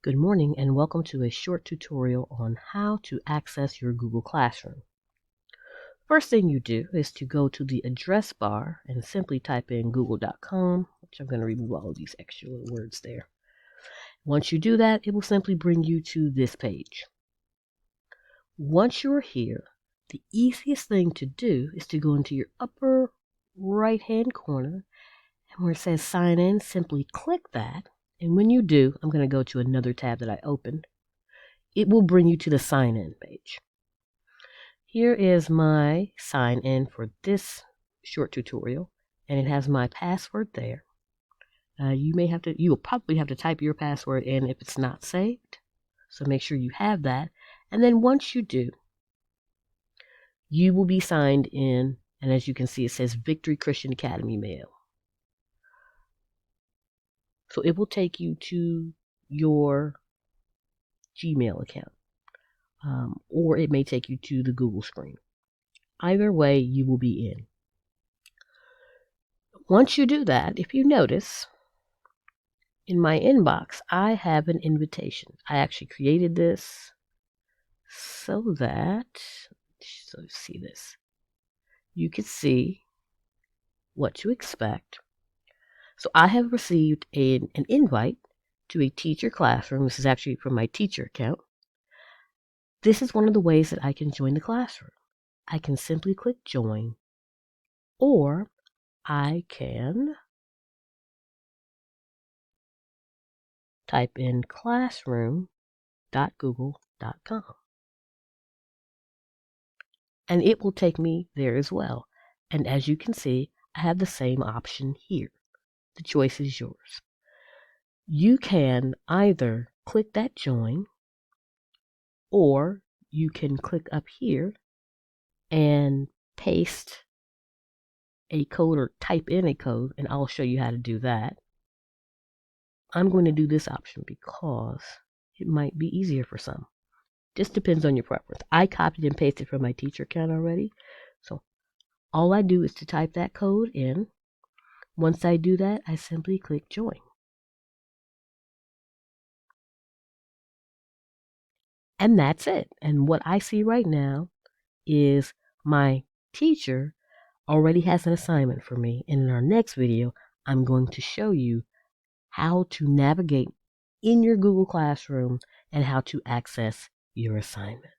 Good morning and welcome to a short tutorial on how to access your Google Classroom. First thing you do is to go to the address bar and simply type in google.com, which I'm going to remove all of these extra little words there. Once you do that, it will simply bring you to this page. Once you're here, the easiest thing to do is to go into your upper right-hand corner, and where it says sign in, simply click that. And when you do, I'm going to go to another tab that I opened. It will bring you to the sign in page. Here is my sign in for this short tutorial, and it has my password there. You will probably have to type your password in if it's not saved. So make sure you have that. And then once you do, you will be signed in. And as you can see, it says Victory Christian Academy Mail. So it will take you to your Gmail account. Or it may take you to the Google screen. Either way, you will be in. Once you do that, if you notice, in my inbox, I have an invitation. I actually created this so that, see this, you could see what to expect. So I have received an invite to a teacher classroom. This is actually from my teacher account. This is one of the ways that I can join the classroom. I can simply click join, or I can type in classroom.google.com. And it will take me there as well. And as you can see, I have the same option here. The choice is yours. You can either click that join, or you can click up here and paste a code or type in a code, and I'll show you how to do that. I'm going to do this option because it might be easier for some. Just depends on your preference. I copied and pasted from my teacher account already. So all I do is to type that code in. Once I do that, I simply click join. And that's it. And what I see right now is my teacher already has an assignment for me. And in our next video, I'm going to show you how to navigate in your Google Classroom and how to access your assignment.